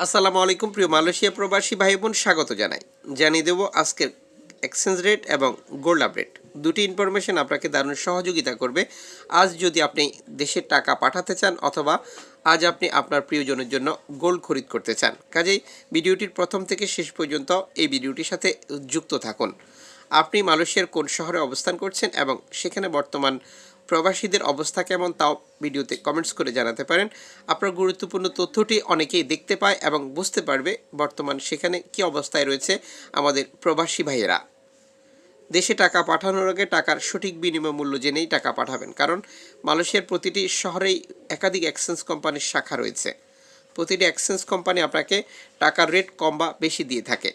আসসালামু আলাইকুম প্রিয় মালয়েশিয়া প্রবাসী ভাই বোন, স্বাগত জানাই। জানিয়ে দেব আজকের এক্সচেঞ্জ রেট এবং গোল্ড আপডেট। দুটি ইনফরমেশন আপনাকে দারুণ সহযোগিতা করবে আজ যদি আপনি দেশের টাকা পাঠাতে চান অথবা আজ আপনি আপনার প্রিয়জনের জন্য গোল্ড খরিদ করতে চান। কাজেই ভিডিওটির প্রথম থেকে শেষ পর্যন্ত এই ভিডিওটির সাথে যুক্ত থাকুন। আপনি মালয়েশিয়ার কোন শহরে অবস্থান করছেন এবং সেখানে বর্তমান প্রবাসীদের অবস্থা কেমন তাও ভিডিওতে কমেন্টস করে জানাতে পারেন। আপনার গুরুত্বপূর্ণ তথ্যটি অনেকেই দেখতে পায় এবং বুঝতে পারবে বর্তমান সেখানে কি অবস্থায় রয়েছে আমাদের প্রবাসী ভাইয়েরা। দেশে টাকা পাঠানোর আগে টাকার সঠিক বিনিময় মূল্য জেনেই টাকা পাঠাবেন, কারণ মালয়েশিয়ার প্রতিটি শহরেই একাধিক এক্সচেঞ্জ কোম্পানির শাখা রয়েছে। প্রতিটি এক্সচেঞ্জ কোম্পানি আপনাকে টাকার রেট কম বা বেশি দিয়ে থাকে।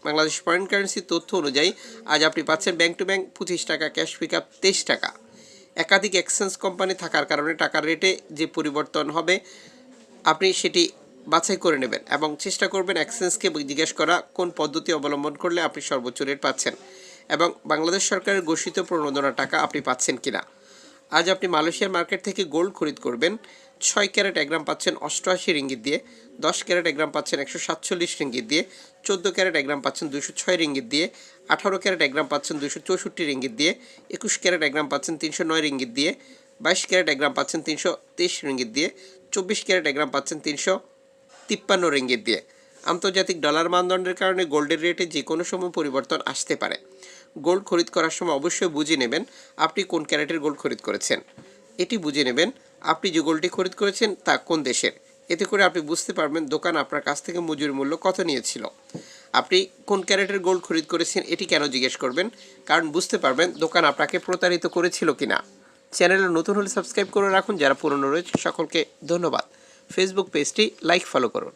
বাংলাদেশ ফরেন কারেন্সি তথ্য অনুযায়ী আজ আপনি পাচ্ছেন ব্যাংক টু ব্যাংক 25 টাকা, ক্যাশ পিকআপ 23 টাকা। একাধিক এক্সচেঞ্জ কোম্পানি থাকার কারণে টাকার রেটে যে পরিবর্তন হবে আপনি সেটি বাছাই করে নেবেন এবং চেষ্টা করবেন এক্সচেঞ্জকে জিজ্ঞেস করা কোন পদ্ধতি অবলম্বন করলে আপনি সর্বোচ্চ রেট পাচ্ছেন এবং বাংলাদেশ সরকারের ঘোষিত প্রণোদনা টাকা আপনি পাচ্ছেন কিনা। আজ আপনি মালয়েশিয়ার মার্কেট থেকে গোল্ড খরিদ করবেন। 6 ক্যারেট 1 গ্রাম পাচ্ছেন 88 রিঙ্গিত দিয়ে, 10 ক্যারেট 1 গ্রাম পাচ্ছেন 147 রিঙ্গিত দিয়ে, 14 ক্যারেট 1 গ্রাম পাচ্ছেন 206 রিঙ্গিত দিয়ে, 18 ক্যারেট 1 গ্রাম পাচ্ছেন 264 রিঙ্গিত দিয়ে, 21 ক্যারেট 1 গ্রাম পাচ্ছেন 309 রিঙ্গিত দিয়ে, 22 ক্যারেট 1 গ্রাম পাচ্ছেন 323 রিঙ্গিত দিয়ে, 24 ক্যারেট 1 গ্রাম পাচ্ছেন 353 রিঙ্গিত দিয়ে। আন্তর্জাতিক ডলার মানদণ্ডের কারণে গোল্ডের রেটে যে কোনো সময় পরিবর্তন আসতে পারে। গোল্ড খরিদ করার সময় অবশ্যই বুঝে নেবেন আপনি কোন ক্যারেটের গোল্ড খরিদ করেছেন। এটি বুঝে নেবেন আপনি যে গোল্ডটি খরিদ করেছেন তা কোন দেশের। এতে করে আপনি বুঝতে পারবেন দোকান আপনার কাছ থেকে মজুরি মূল্য কত নিয়েছিল। আপনি কোন ক্যারেটের গোল্ড খরিদ করেছেন এটি কেন জিজ্ঞেস করবেন, কারণ বুঝতে পারবেন দোকান আপনাকে প্রতারিত করেছিল কিনা। চ্যানেলে নতুন হলে সাবস্ক্রাইব করে রাখুন, যারা পুরনো রয়েছে সকলকে ধন্যবাদ। ফেসবুক পেজটি লাইক ফলো করুন।